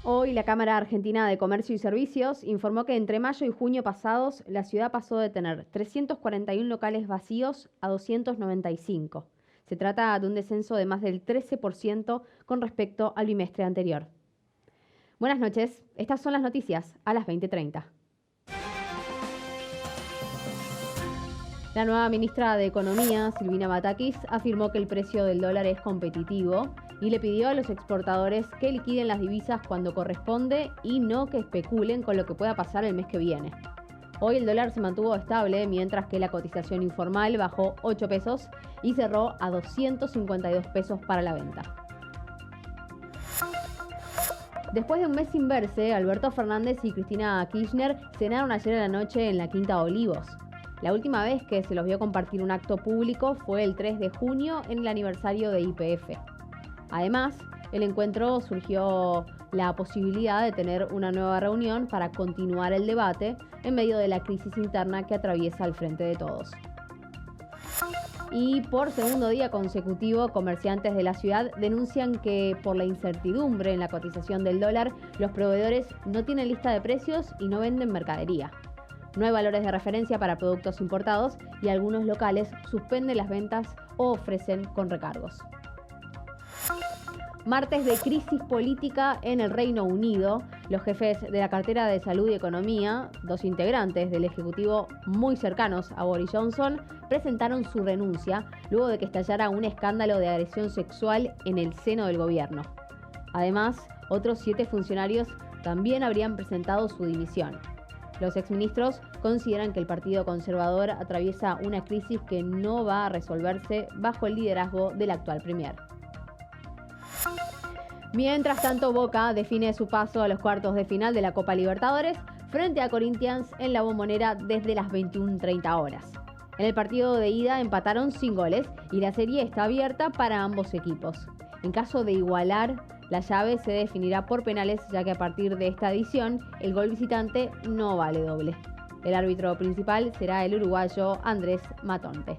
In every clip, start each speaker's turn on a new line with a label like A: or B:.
A: Hoy la Cámara Argentina de Comercio y Servicios informó que entre mayo y junio pasados la ciudad pasó de tener 341 locales vacíos a 295. Se trata de un descenso de más del 13% con respecto al bimestre anterior. Buenas noches, estas son las noticias a las 20:30. La nueva ministra de Economía, Silvina Batakis, afirmó que el precio del dólar es competitivo y le pidió a los exportadores que liquiden las divisas cuando corresponde y no que especulen con lo que pueda pasar el mes que viene. Hoy el dólar se mantuvo estable, mientras que la cotización informal bajó 8 pesos y cerró a 252 pesos para la venta. Después de un mes sin verse, Alberto Fernández y Cristina Kirchner cenaron ayer a la noche en la Quinta Olivos. La última vez que se los vio compartir un acto público fue el 3 de junio en el aniversario de YPF. Además, el encuentro surgió la posibilidad de tener una nueva reunión para continuar el debate en medio de la crisis interna que atraviesa el Frente de Todos. Y por segundo día consecutivo, comerciantes de la ciudad denuncian que por la incertidumbre en la cotización del dólar, los proveedores no tienen lista de precios y no venden mercadería. No hay valores de referencia para productos importados y algunos locales suspenden las ventas o ofrecen con recargos. Martes de crisis política en el Reino Unido. Los jefes de la cartera de Salud y Economía, dos integrantes del Ejecutivo muy cercanos a Boris Johnson, presentaron su renuncia luego de que estallara un escándalo de agresión sexual en el seno del gobierno. Además, otros 7 funcionarios también habrían presentado su dimisión. Los exministros consideran que el Partido Conservador atraviesa una crisis que no va a resolverse bajo el liderazgo del actual premier. Mientras tanto, Boca define su paso a los cuartos de final de la Copa Libertadores frente a Corinthians en la Bombonera desde las 21:30 horas. En el partido de ida empataron sin goles y la serie está abierta para ambos equipos. En caso de igualar, la llave se definirá por penales, ya que a partir de esta edición el gol visitante no vale doble. El árbitro principal será el uruguayo Andrés Matonte.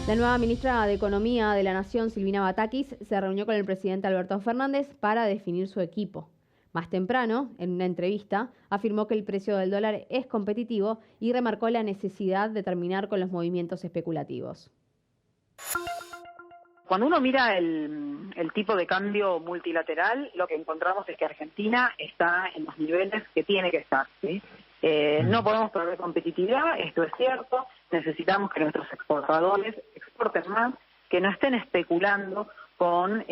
A: La nueva ministra de Economía de la Nación, Silvina Batakis, se reunió con el presidente Alberto Fernández para definir su equipo. Más temprano, en una entrevista, afirmó que el precio del dólar es competitivo y remarcó la necesidad de terminar con los movimientos especulativos.
B: Cuando uno mira el tipo de cambio multilateral, lo que encontramos es que Argentina está en los niveles que tiene que estar, ¿sí? No podemos perder competitividad, esto es cierto. Necesitamos que nuestros exportadores exporten más, que no estén especulando con,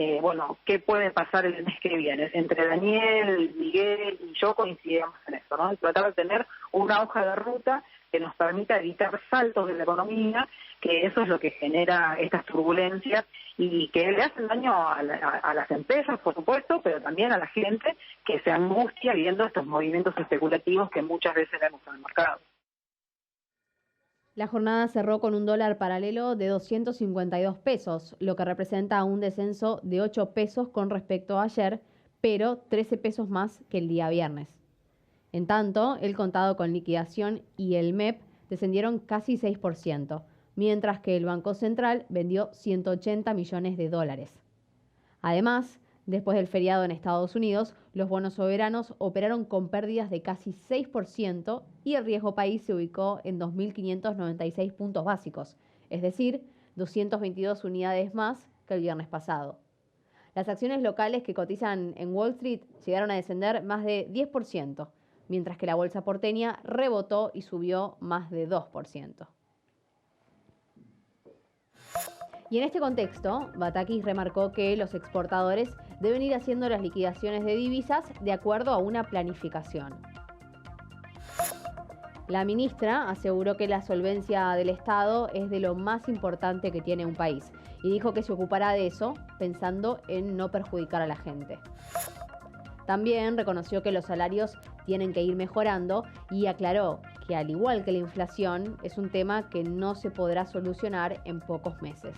B: qué puede pasar el mes que viene. Entre Daniel, Miguel y yo coincidimos en esto, ¿no? Tratar de tener una hoja de ruta que nos permita evitar saltos de la economía, que eso es lo que genera estas turbulencias y que le hacen daño a las empresas, por supuesto, pero también a la gente que se angustia viendo estos movimientos especulativos que muchas veces vemos en el mercado.
A: La jornada cerró con un dólar paralelo de 252 pesos, lo que representa un descenso de 8 pesos con respecto a ayer, pero 13 pesos más que el día viernes. En tanto, el contado con liquidación y el MEP descendieron casi 6%, mientras que el Banco Central vendió 180 millones de dólares. Además, después del feriado en Estados Unidos, los bonos soberanos operaron con pérdidas de casi 6% y el riesgo país se ubicó en 2.596 puntos básicos, es decir, 222 unidades más que el viernes pasado. Las acciones locales que cotizan en Wall Street llegaron a descender más de 10%, mientras que la bolsa porteña rebotó y subió más de 2%. Y en este contexto, Batakis remarcó que los exportadores deben ir haciendo las liquidaciones de divisas de acuerdo a una planificación. La ministra aseguró que la solvencia del Estado es de lo más importante que tiene un país y dijo que se ocupará de eso pensando en no perjudicar a la gente. También reconoció que los salarios tienen que ir mejorando y aclaró que, al igual que la inflación, es un tema que no se podrá solucionar en pocos meses.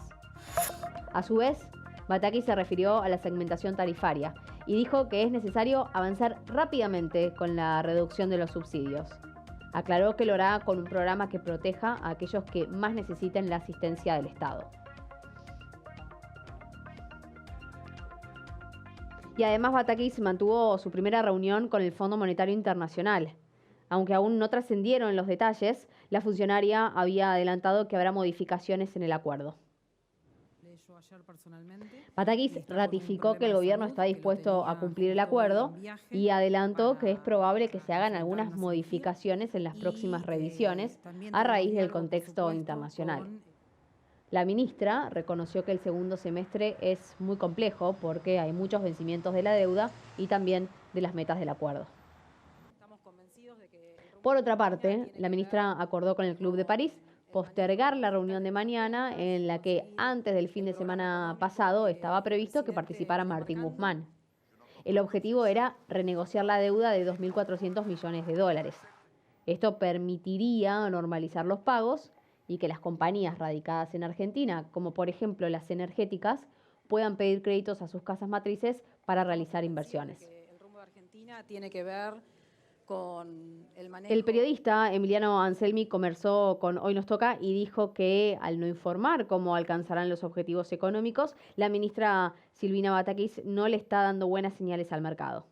A: A su vez, Batakis se refirió a la segmentación tarifaria y dijo que es necesario avanzar rápidamente con la reducción de los subsidios. Aclaró que lo hará con un programa que proteja a aquellos que más necesiten la asistencia del Estado. Y además Batakis mantuvo su primera reunión con el Fondo Monetario Internacional. Aunque aún no trascendieron los detalles, la funcionaria había adelantado que habrá modificaciones en el acuerdo. Batakis ratificó que el gobierno está dispuesto a cumplir el acuerdo y adelantó que es probable que se hagan algunas modificaciones en las próximas revisiones a raíz del contexto internacional. La ministra reconoció que el segundo semestre es muy complejo porque hay muchos vencimientos de la deuda y también de las metas del acuerdo. Por otra parte, la ministra acordó con el Club de París postergar la reunión de mañana, en la que antes del fin de semana pasado estaba previsto que participara Martín Guzmán. El objetivo era renegociar la deuda de 2.400 millones de dólares. Esto permitiría normalizar los pagos y que las compañías radicadas en Argentina, como por ejemplo las energéticas, puedan pedir créditos a sus casas matrices para realizar inversiones.
C: El rumbo de Argentina tiene que ver con el manejo.
A: El periodista Emiliano Anselmi conversó con Hoy Nos Toca y dijo que, al no informar cómo alcanzarán los objetivos económicos, la ministra Silvina Batakis no le está dando buenas señales al mercado.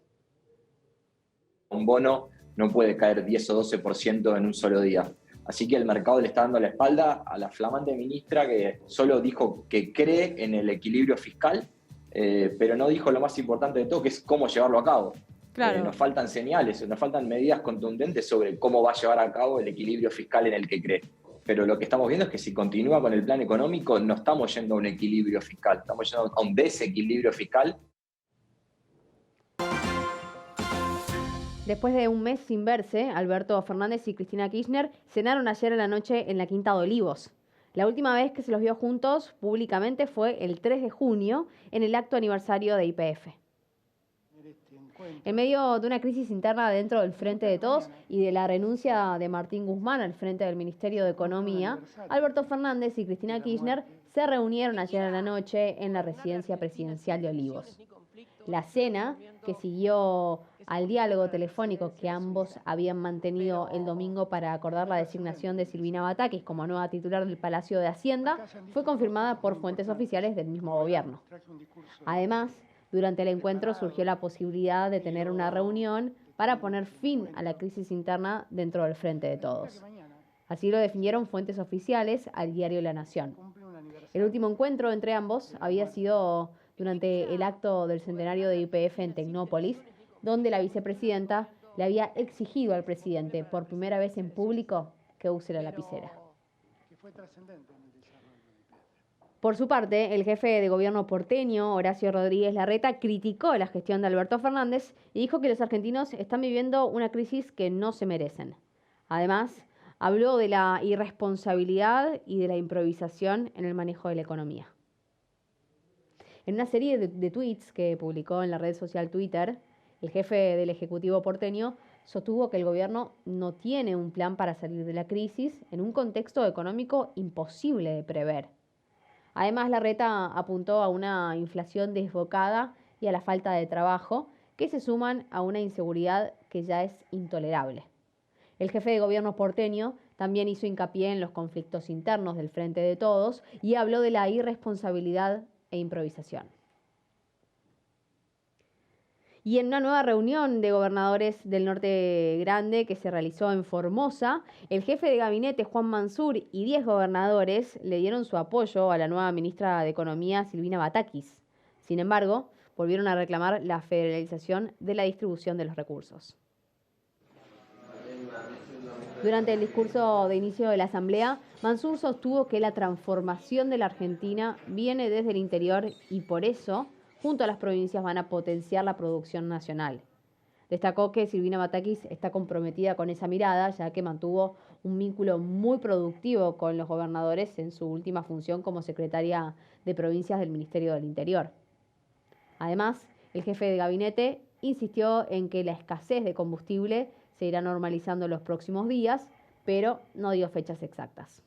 D: Un bono no puede caer 10 o 12% en un solo día. Así que el mercado le está dando la espalda a la flamante ministra, que solo dijo que cree en el equilibrio fiscal, pero no dijo lo más importante de todo, que es cómo llevarlo a cabo.
A: Claro.
D: Nos faltan señales, nos faltan medidas contundentes sobre cómo va a llevar a cabo el equilibrio fiscal en el que cree. Pero lo que estamos viendo es que si continúa con el plan económico, no estamos yendo a un equilibrio fiscal, estamos yendo a un desequilibrio fiscal.
A: Después de un mes sin verse, Alberto Fernández y Cristina Kirchner cenaron ayer a la noche en la Quinta de Olivos. La última vez que se los vio juntos públicamente fue el 3 de junio, en el acto aniversario de YPF. En medio de una crisis interna dentro del Frente de Todos y de la renuncia de Martín Guzmán al frente del Ministerio de Economía, Alberto Fernández y Cristina Kirchner se reunieron ayer a la noche en la residencia presidencial de Olivos. La cena, que siguió al diálogo telefónico que ambos habían mantenido el domingo para acordar la designación de Silvina Batakis como nueva titular del Palacio de Hacienda, fue confirmada por fuentes oficiales del mismo gobierno. Además, durante el encuentro surgió la posibilidad de tener una reunión para poner fin a la crisis interna dentro del Frente de Todos. Así lo definieron fuentes oficiales al diario La Nación. El último encuentro entre ambos había sido durante el acto del centenario de YPF en Tecnópolis, donde la vicepresidenta le había exigido al presidente, por primera vez en público, que use la lapicera. Por su parte, el jefe de gobierno porteño, Horacio Rodríguez Larreta, criticó la gestión de Alberto Fernández y dijo que los argentinos están viviendo una crisis que no se merecen. Además, habló de la irresponsabilidad y de la improvisación en el manejo de la economía. En una serie de tweets que publicó en la red social Twitter, el jefe del Ejecutivo porteño sostuvo que el gobierno no tiene un plan para salir de la crisis en un contexto económico imposible de prever. Además, Larreta apuntó a una inflación desbocada y a la falta de trabajo, que se suman a una inseguridad que ya es intolerable. El jefe de gobierno porteño también hizo hincapié en los conflictos internos del Frente de Todos y habló de la irresponsabilidad e improvisación. Y en una nueva reunión de gobernadores del Norte Grande que se realizó en Formosa, el jefe de gabinete, Juan Mansur, y 10 gobernadores le dieron su apoyo a la nueva ministra de Economía, Silvina Batakis. Sin embargo, volvieron a reclamar la federalización de la distribución de los recursos. Durante el discurso de inicio de la Asamblea, Mansur sostuvo que la transformación de la Argentina viene desde el interior y por eso, junto a las provincias, van a potenciar la producción nacional. Destacó que Silvina Batakis está comprometida con esa mirada, ya que mantuvo un vínculo muy productivo con los gobernadores en su última función como secretaria de provincias del Ministerio del Interior. Además, el jefe de gabinete insistió en que la escasez de combustible se irá normalizando en los próximos días, pero no dio fechas exactas.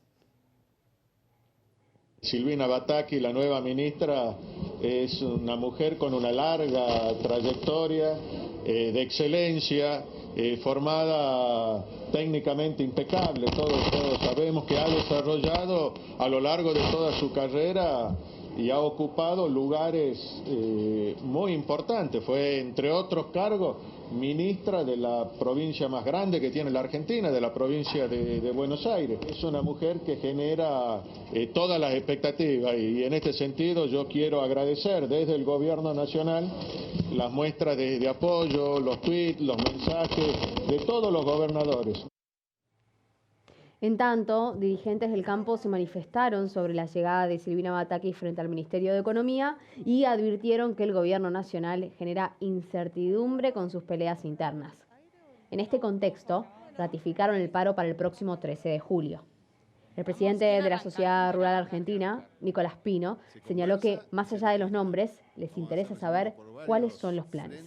E: Silvina Batakis, la nueva ministra, es una mujer con una larga trayectoria de excelencia, formada técnicamente impecable. Todos sabemos que ha desarrollado a lo largo de toda su carrera y ha ocupado lugares muy importantes. Fue, entre otros cargos, ministra de la provincia más grande que tiene la Argentina, de la provincia de Buenos Aires. Es una mujer que genera todas las expectativas y en este sentido yo quiero agradecer desde el Gobierno Nacional las muestras de apoyo, los tweets, los mensajes de todos los gobernadores.
A: En tanto, dirigentes del campo se manifestaron sobre la llegada de Silvina Batakis frente al Ministerio de Economía y advirtieron que el gobierno nacional genera incertidumbre con sus peleas internas. En este contexto, ratificaron el paro para el próximo 13 de julio. El presidente de la Sociedad Rural Argentina, Nicolás Pino, señaló que, más allá de los nombres, les interesa saber cuáles son los planes.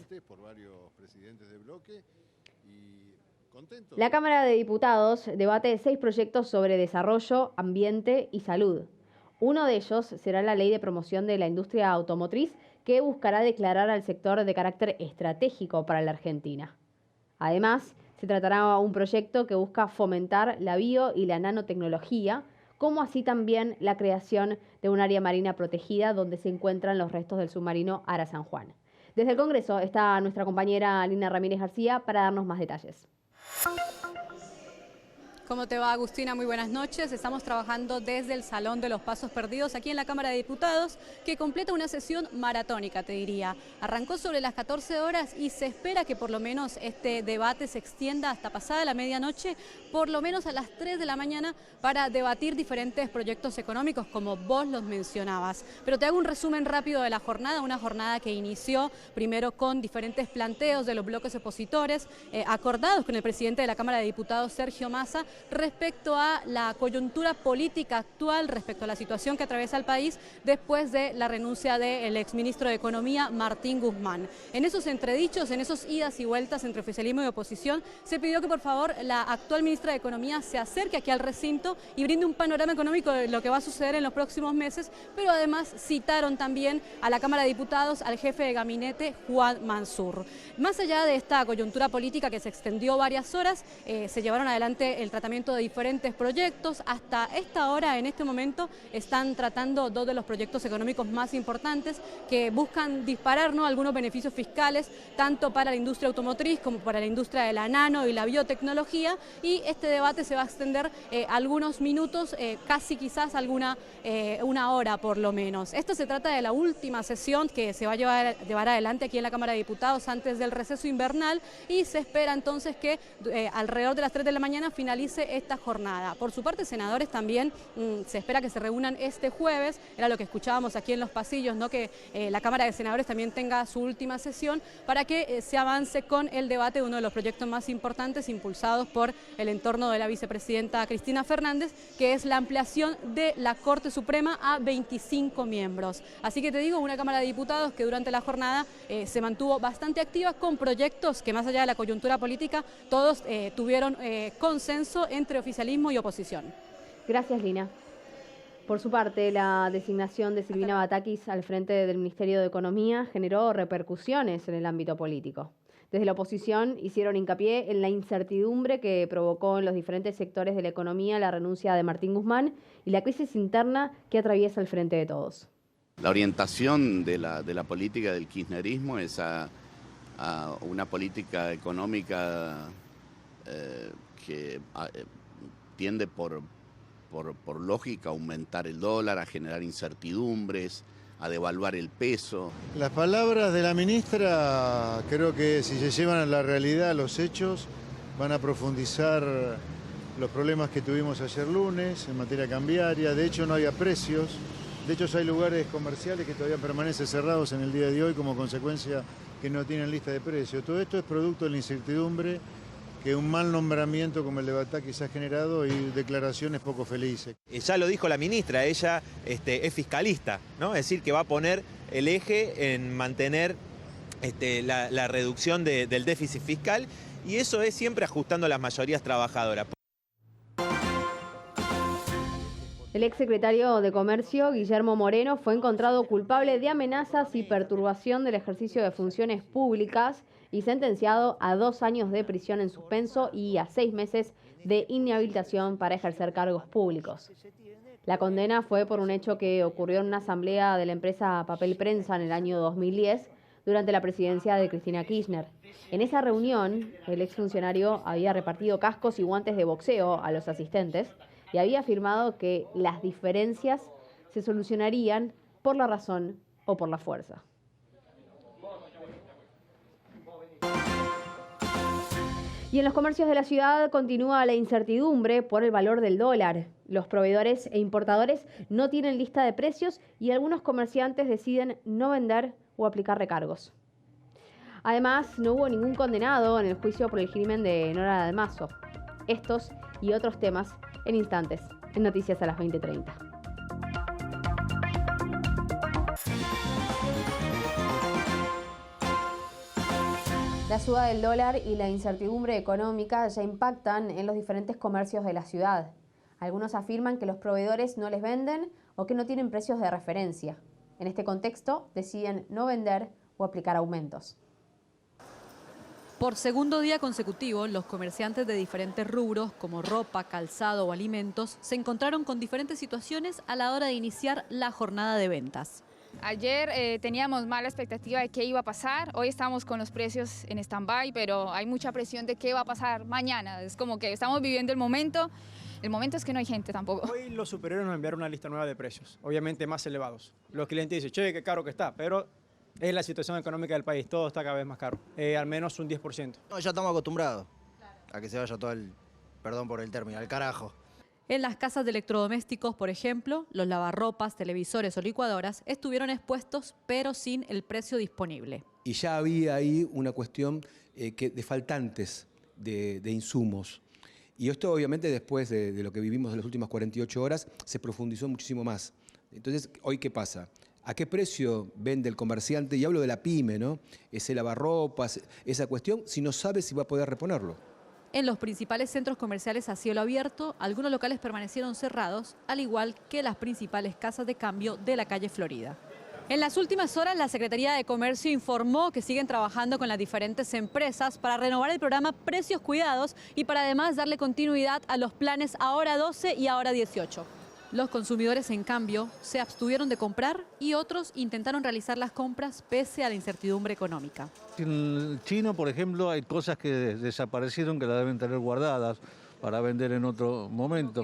A: La Cámara de Diputados debate 6 proyectos sobre desarrollo, ambiente y salud. Uno de ellos será la Ley de Promoción de la Industria Automotriz, que buscará declarar al sector de carácter estratégico para la Argentina. Además, se tratará un proyecto que busca fomentar la bio y la nanotecnología, como así también la creación de un área marina protegida donde se encuentran los restos del submarino Ara San Juan. Desde el Congreso está nuestra compañera Lina Ramírez García para darnos más detalles.
C: ¿Cómo te va, Agustina? Muy buenas noches. Estamos trabajando desde el Salón de los Pasos Perdidos aquí en la Cámara de Diputados, que completa una sesión maratónica, te diría. Arrancó sobre las 14 horas y se espera que por lo menos este debate se extienda hasta pasada la medianoche, por lo menos a las 3 de la mañana, para debatir diferentes proyectos económicos, como vos los mencionabas. Pero te hago un resumen rápido de la jornada, una jornada que inició primero con diferentes planteos de los bloques opositores, acordados con el presidente de la Cámara de Diputados, Sergio Massa, respecto a la coyuntura política actual, respecto a la situación que atraviesa el país después de la renuncia del exministro de Economía, Martín Guzmán. En esos entredichos, en esos idas y vueltas entre oficialismo y oposición, se pidió que por favor la actual ministra de Economía se acerque aquí al recinto y brinde un panorama económico de lo que va a suceder en los próximos meses, pero además citaron también a la Cámara de Diputados al jefe de gabinete, Juan Mansur. Más allá de esta coyuntura política que se extendió varias horas, se llevaron adelante el tratamiento de diferentes proyectos. Hasta esta hora, en este momento, están tratando 2 de los proyectos económicos más importantes que buscan disparar, ¿no?, algunos beneficios fiscales, tanto para la industria automotriz como para la industria de la nano y la biotecnología, y este debate se va a extender algunos minutos, casi quizás una hora por lo menos. Esto se trata de la última sesión que se va a llevar adelante aquí en la Cámara de Diputados antes del receso invernal, y se espera entonces que alrededor de las 3 de la mañana finalice esta jornada. Por su parte, senadores también se espera que se reúnan este jueves, era lo que escuchábamos aquí en los pasillos, ¿no?, que la Cámara de Senadores también tenga su última sesión para que se avance con el debate de uno de los proyectos más importantes impulsados por el entorno de la vicepresidenta Cristina Fernández, que es la ampliación de la Corte Suprema a 25 miembros. Así que te digo, una Cámara de Diputados que durante la jornada se mantuvo bastante activa con proyectos que, más allá de la coyuntura política, todos tuvieron consenso entre oficialismo y oposición.
A: Gracias, Lina. Por su parte, la designación de Silvina Batakis al frente del Ministerio de Economía generó repercusiones en el ámbito político. Desde la oposición hicieron hincapié en la incertidumbre que provocó en los diferentes sectores de la economía la renuncia de Martín Guzmán y la crisis interna que atraviesa el Frente de Todos.
F: La orientación de la política del kirchnerismo es a una política económica que tiende por lógica a aumentar el dólar, a generar incertidumbres, a devaluar el peso.
G: Las palabras de la ministra creo que si se llevan a la realidad, a los hechos, van a profundizar los problemas que tuvimos ayer lunes en materia cambiaria. De hecho no había precios, de hecho hay lugares comerciales que todavía permanecen cerrados en el día de hoy como consecuencia que no tienen lista de precios. Todo esto es producto de la incertidumbre que un mal nombramiento como el de Batakis ha generado y declaraciones poco felices.
H: Ya lo dijo la ministra, ella es fiscalista, ¿no? Es decir, que va a poner el eje en mantener la reducción del déficit fiscal, y eso es siempre ajustando a las mayorías trabajadoras.
A: El exsecretario de Comercio, Guillermo Moreno, fue encontrado culpable de amenazas y perturbación del ejercicio de funciones públicas y sentenciado a 2 años de prisión en suspenso y a 6 meses de inhabilitación para ejercer cargos públicos. La condena fue por un hecho que ocurrió en una asamblea de la empresa Papel Prensa en el año 2010, durante la presidencia de Cristina Kirchner. En esa reunión, el exfuncionario había repartido cascos y guantes de boxeo a los asistentes y había afirmado que las diferencias se solucionarían por la razón o por la fuerza. Y en los comercios de la ciudad continúa la incertidumbre por el valor del dólar. Los proveedores e importadores no tienen lista de precios y algunos comerciantes deciden no vender o aplicar recargos. Además, no hubo ningún condenado en el juicio por el crimen de Nora Dalmazo. Estos y otros temas en instantes, en Noticias a las 20:30. La suba del dólar y la incertidumbre económica ya impactan en los diferentes comercios de la ciudad. Algunos afirman que los proveedores no les venden o que no tienen precios de referencia. En este contexto, deciden no vender o aplicar aumentos.
C: Por segundo día consecutivo, los comerciantes de diferentes rubros, como ropa, calzado o alimentos, se encontraron con diferentes situaciones a la hora de iniciar la jornada de ventas.
I: Ayer teníamos mala expectativa de qué iba a pasar, hoy estamos con los precios en stand-by, pero hay mucha presión de qué va a pasar mañana. Es como que estamos viviendo el momento es que no hay gente tampoco.
J: Hoy los superiores nos enviaron una lista nueva de precios, obviamente más elevados. Los clientes dicen, che, qué caro que está, pero es la situación económica del país, todo está cada vez más caro, al menos un 10%.
K: No, ya estamos acostumbrados a que se vaya todo perdón por el término, al carajo.
C: En las casas de electrodomésticos, por ejemplo, los lavarropas, televisores o licuadoras estuvieron expuestos, pero sin el precio disponible.
L: Y ya había ahí una cuestión de faltantes de insumos. Y esto obviamente después de lo que vivimos en las últimas 48 horas se profundizó muchísimo más. Entonces, ¿hoy qué pasa? ¿A qué precio vende el comerciante? Y hablo de la pyme, ¿no? Ese lavarropas, esa cuestión, si no sabe si va a poder reponerlo.
C: En los principales centros comerciales a cielo abierto, algunos locales permanecieron cerrados, al igual que las principales casas de cambio de la calle Florida. En las últimas horas, la Secretaría de Comercio informó que siguen trabajando con las diferentes empresas para renovar el programa Precios Cuidados y para además darle continuidad a los planes Ahora 12 y Ahora 18. Los consumidores, en cambio, se abstuvieron de comprar y otros intentaron realizar las compras pese a la incertidumbre económica.
M: En el chino, por ejemplo, hay cosas que desaparecieron que las deben tener guardadas para vender en otro momento.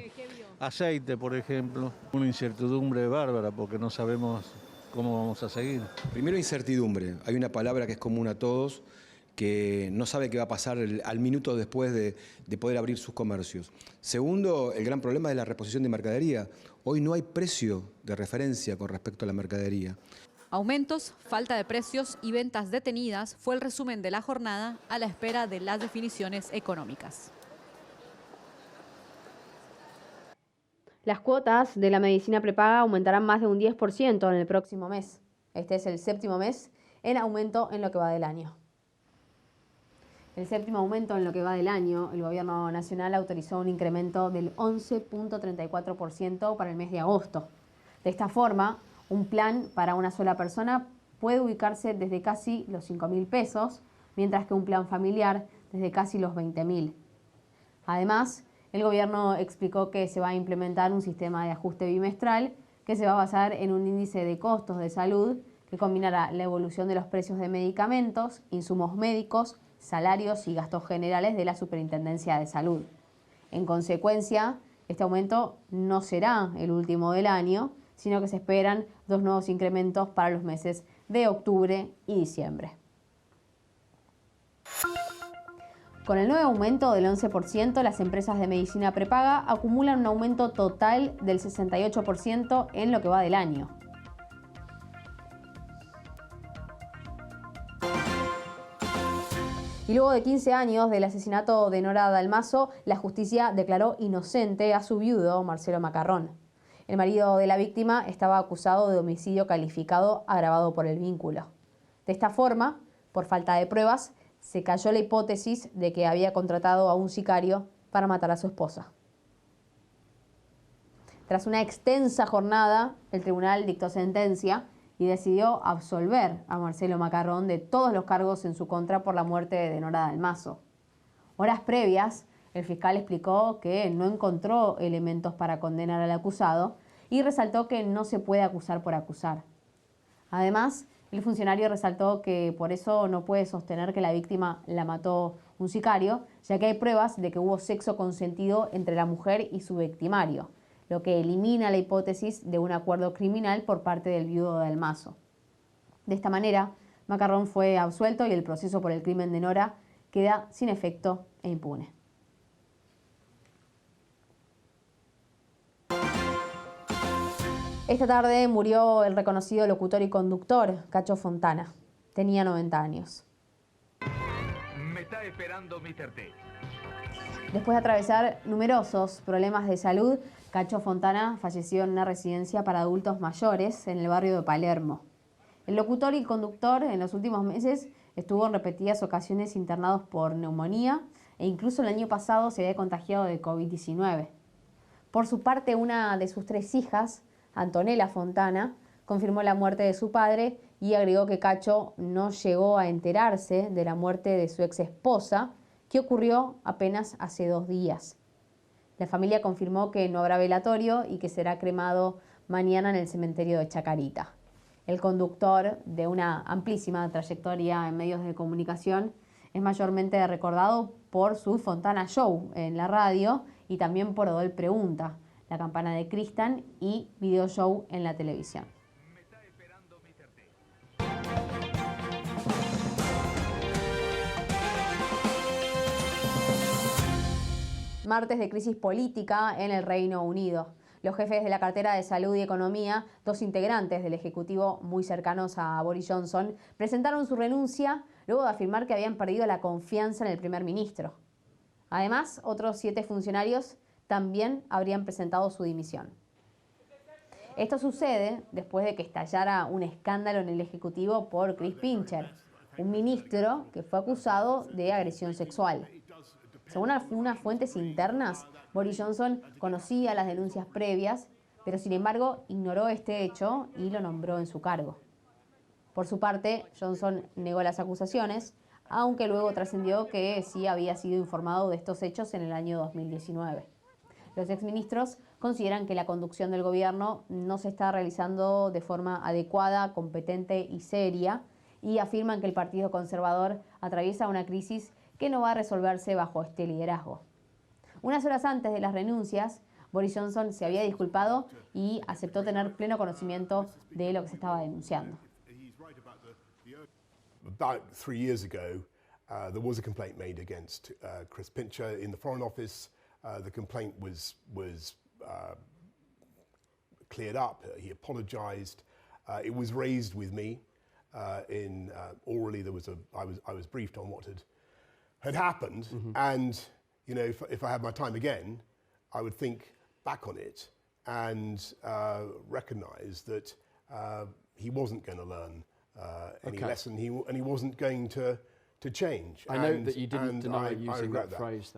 M: Aceite, por ejemplo, una incertidumbre bárbara porque no sabemos cómo vamos a seguir.
L: Primero, incertidumbre. Hay una palabra que es común a todos, que no sabe qué va a pasar al minuto después de poder abrir sus comercios. Segundo, el gran problema de la reposición de mercadería. Hoy no hay precio de referencia con respecto a la mercadería.
C: Aumentos, falta de precios y ventas detenidas fue el resumen de la jornada a la espera de las definiciones económicas.
A: Las cuotas de la medicina prepaga aumentarán más de un 10% en el próximo mes. Este es el 7º mes en aumento en lo que va del año. El 7º aumento en lo que va del año, el Gobierno Nacional autorizó un incremento del 11.34% para el mes de agosto. De esta forma, un plan para una sola persona puede ubicarse desde casi los 5.000 pesos, mientras que un plan familiar desde casi los 20.000. Además, el Gobierno explicó que se va a implementar un sistema de ajuste bimestral que se va a basar en un índice de costos de salud que combinará la evolución de los precios de medicamentos, insumos médicos, salarios y gastos generales de la Superintendencia de Salud. En consecuencia, este aumento no será el último del año, sino que se esperan 2 nuevos incrementos para los meses de octubre y diciembre. Con el nuevo aumento del 11%, las empresas de medicina prepaga acumulan un aumento total del 68% en lo que va del año. Y luego de 15 años del asesinato de Nora Dalmazo, la justicia declaró inocente a su viudo, Marcelo Macarrón. El marido de la víctima estaba acusado de homicidio calificado agravado por el vínculo. De esta forma, Por falta de pruebas, se cayó la hipótesis de que había contratado a un sicario para matar a su esposa. Tras una extensa jornada, el tribunal dictó sentencia y decidió absolver a Marcelo Macarrón de todos los cargos en su contra por la muerte de Nora Dalmazo. Horas previas, el fiscal explicó que no encontró elementos para condenar al acusado y resaltó que no se puede acusar por acusar. Además, el funcionario resaltó que por eso no puede sostener que la víctima la mató un sicario, ya que hay pruebas de que hubo sexo consentido entre la mujer y su victimario, lo que elimina la hipótesis de un acuerdo criminal por parte del viudo de Dalmazo. De esta manera, Macarrón fue absuelto y el proceso por el crimen de Nora queda sin efecto e impune. Esta tarde murió el reconocido locutor y conductor Cacho Fontana. Tenía 90 años.
N: Me está esperando Mr. T.
A: Después de atravesar numerosos problemas de salud, Cacho Fontana falleció en una residencia para adultos mayores en el barrio de Palermo. El locutor y conductor en los últimos meses estuvo en repetidas ocasiones internados por neumonía e incluso el año pasado se había contagiado de COVID-19. Por su parte, una de sus 3 hijas, Antonella Fontana, confirmó la muerte de su padre y agregó que Cacho no llegó a enterarse de la muerte de su ex esposa, que ocurrió apenas hace 2 días. La familia confirmó que no habrá velatorio y que será cremado mañana en el cementerio de Chacarita. El conductor, de una amplísima trayectoria en medios de comunicación, es mayormente recordado por su Fontana Show en la radio y también por Odol Pregunta, La Campana de Cristian y Video Show en la televisión. Martes de crisis política en el Reino Unido. Los jefes de la cartera de Salud y Economía, 2 integrantes del Ejecutivo muy cercanos a Boris Johnson, presentaron su renuncia luego de afirmar que habían perdido la confianza en el primer ministro. Además, otros 7 funcionarios también habrían presentado su dimisión. Esto sucede después de que estallara un escándalo en el Ejecutivo por Chris Pincher, un ministro que fue acusado de agresión sexual. Según unas fuentes internas, Boris Johnson conocía las denuncias previas, pero sin embargo ignoró este hecho y lo nombró en su cargo. Por su parte, Johnson negó las acusaciones, aunque luego trascendió que sí había sido informado de estos hechos en el año 2019. Los exministros consideran que la conducción del gobierno no se está realizando de forma adecuada, competente y seria, y afirman que el Partido Conservador atraviesa una crisis que no va a resolverse bajo este liderazgo. Unas horas antes de las renuncias, Boris Johnson se había disculpado y aceptó tener pleno conocimiento de lo que se estaba denunciando.
O: About 3 years ago, there was a complaint made against Chris Pincher in the Foreign Office. The complaint was cleared up. He apologized. It was raised with me. Orally, I was briefed on what had happened, and you know, if I had my time again, I would think back on it and recognise that he wasn't going to learn any lesson, and he wasn't going to change.
P: I know that you didn't deny using that phrase.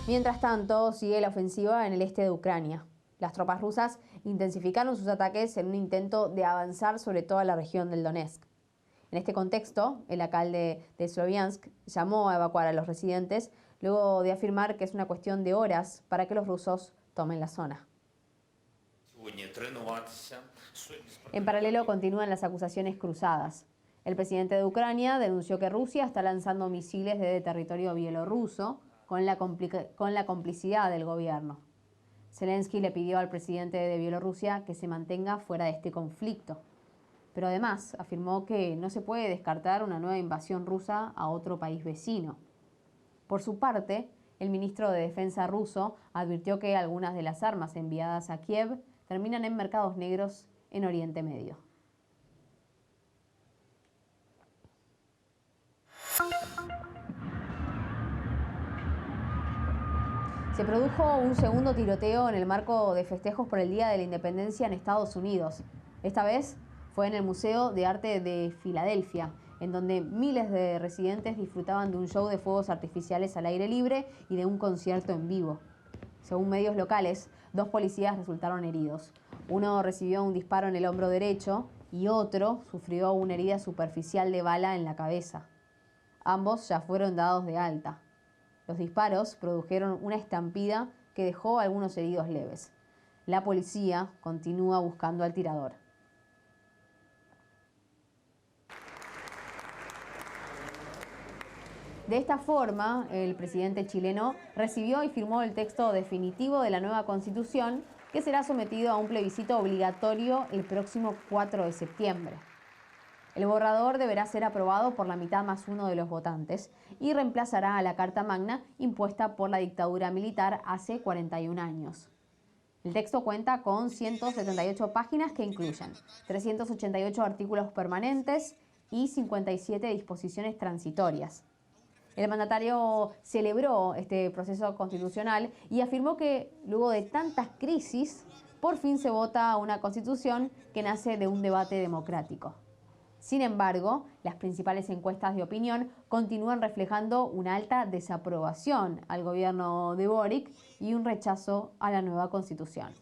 A: Mientras tanto, sigue la ofensiva en el este de Ucrania. Las tropas rusas intensificaron sus ataques en un intento de avanzar sobre toda la región del Donetsk. En este contexto, el alcalde de Sloviansk llamó a evacuar a los residentes luego de afirmar que es una cuestión de horas para que los rusos tomen la zona. En paralelo, continúan las acusaciones cruzadas. El presidente de Ucrania denunció que Rusia está lanzando misiles desde territorio bielorruso con la complicidad del gobierno. Zelensky le pidió al presidente de Bielorrusia que se mantenga fuera de este conflicto. Pero además afirmó que no se puede descartar una nueva invasión rusa a otro país vecino. Por su parte, el ministro de Defensa ruso advirtió que algunas de las armas enviadas a Kiev terminan en mercados negros en Oriente Medio. Se produjo un segundo tiroteo en el marco de festejos por el Día de la Independencia en Estados Unidos. Esta vez Fue en el Museo de Arte de Filadelfia, en donde miles de residentes disfrutaban de un show de fuegos artificiales al aire libre y de un concierto en vivo. Según medios locales, 2 policías resultaron heridos. Uno recibió un disparo en el hombro derecho y otro sufrió una herida superficial de bala en la cabeza. Ambos ya fueron dados de alta. Los disparos produjeron una estampida que dejó a algunos heridos leves. La policía continúa buscando al tirador. De esta forma, el presidente chileno recibió y firmó el texto definitivo de la nueva Constitución, que será sometido a un plebiscito obligatorio el próximo 4 de septiembre. El borrador deberá ser aprobado por la mitad más uno de los votantes y reemplazará a la Carta Magna impuesta por la dictadura militar hace 41 años. El texto cuenta con 178 páginas que incluyen 388 artículos permanentes y 57 disposiciones transitorias. El mandatario celebró este proceso constitucional y afirmó que luego de tantas crisis, por fin se vota una constitución que nace de un debate democrático. Sin embargo, las principales encuestas de opinión continúan reflejando una alta desaprobación al gobierno de Boric y un rechazo a la nueva constitución.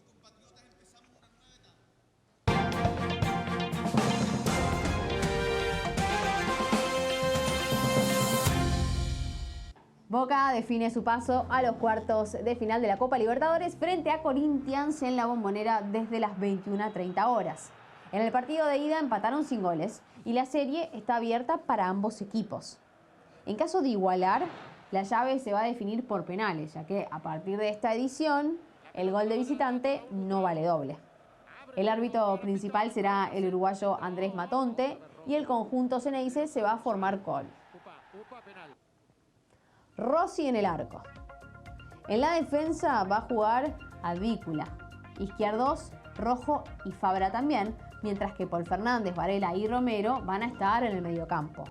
A: Boca define su paso a los cuartos de final de la Copa Libertadores frente a Corinthians en la Bombonera desde las 21:30 horas. En el partido de ida empataron sin goles y la serie está abierta para ambos equipos. En caso de igualar, la llave se va a definir por penales, ya que a partir de esta edición, el gol de visitante no vale doble. El árbitro principal será el uruguayo Andrés Matonte y el conjunto Ceneice se va a formar con Rossi en el arco. En la defensa va a jugar Advíncula, Izquierdos, Rojo y Fabra también, mientras que Paul Fernández, Varela y Romero van a estar en el mediocampo.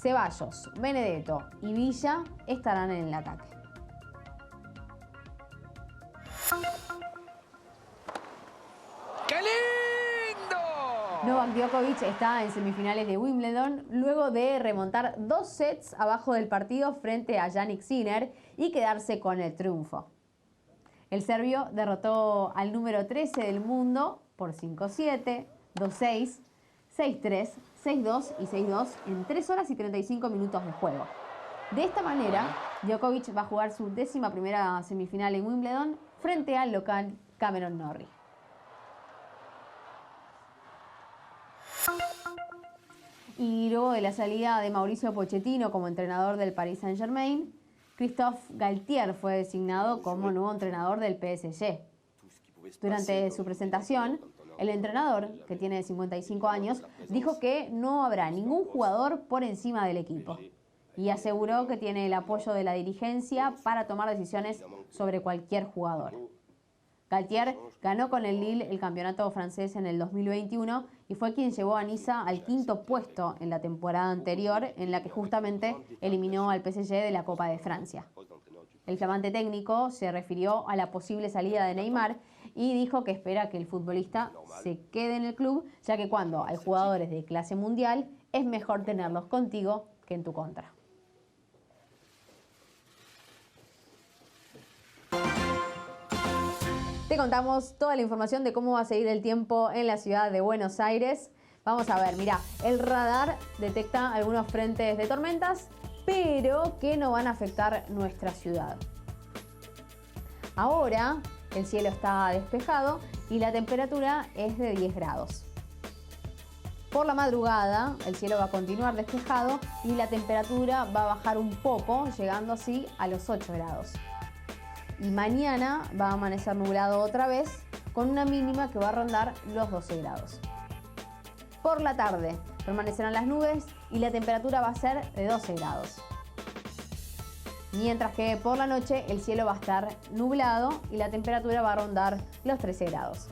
A: Ceballos, Benedetto y Villa estarán en el ataque.
N: ¡Qué lindo!
A: Novak Djokovic está en semifinales de Wimbledon luego de remontar 2 sets abajo del partido frente a Jannik Sinner y quedarse con el triunfo. El serbio derrotó al número 13 del mundo por 5-7, 2-6, 6-3, 6-2 y 6-2 en 3 horas y 35 minutos de juego. De esta manera, Djokovic va a jugar su 11ª semifinal en Wimbledon frente al local Cameron Norrie. Y luego de la salida de Mauricio Pochettino como entrenador del Paris Saint-Germain, Christophe Galtier fue designado como nuevo entrenador del PSG. Durante su presentación, el entrenador, que tiene 55 años, dijo que no habrá ningún jugador por encima del equipo y aseguró que tiene el apoyo de la dirigencia para tomar decisiones sobre cualquier jugador. Galtier ganó con el Lille el campeonato francés en el 2021 y fue quien llevó a Niza al 5º puesto en la temporada anterior, en la que justamente eliminó al PSG de la Copa de Francia. El flamante técnico se refirió a la posible salida de Neymar y dijo que espera que el futbolista se quede en el club, ya que cuando hay jugadores de clase mundial es mejor tenerlos contigo que en tu contra. Te contamos toda la información de cómo va a seguir el tiempo en la ciudad de Buenos Aires. Vamos a ver, mira, el radar detecta algunos frentes de tormentas, pero que no van a afectar nuestra ciudad. Ahora el cielo está despejado y la temperatura es de 10 grados. Por la madrugada el cielo va a continuar despejado y la temperatura va a bajar un poco, llegando así a los 8 grados. Y mañana va a amanecer nublado otra vez, con una mínima que va a rondar los 12 grados. Por la tarde permanecerán las nubes y la temperatura va a ser de 12 grados. Mientras que por la noche el cielo va a estar nublado y la temperatura va a rondar los 13 grados.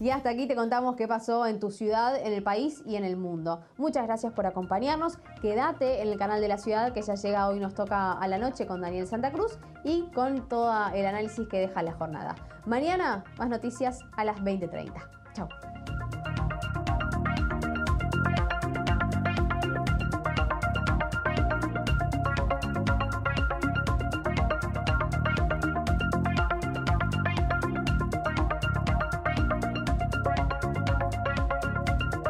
A: Y hasta aquí te contamos qué pasó en tu ciudad, en el país y en el mundo. Muchas gracias por acompañarnos. Quédate en el canal de la ciudad, que ya llega Hoy Nos Toca a la noche con Daniel Santa Cruz y con todo el análisis que deja la jornada. Mañana más noticias a las 20:30. Chau.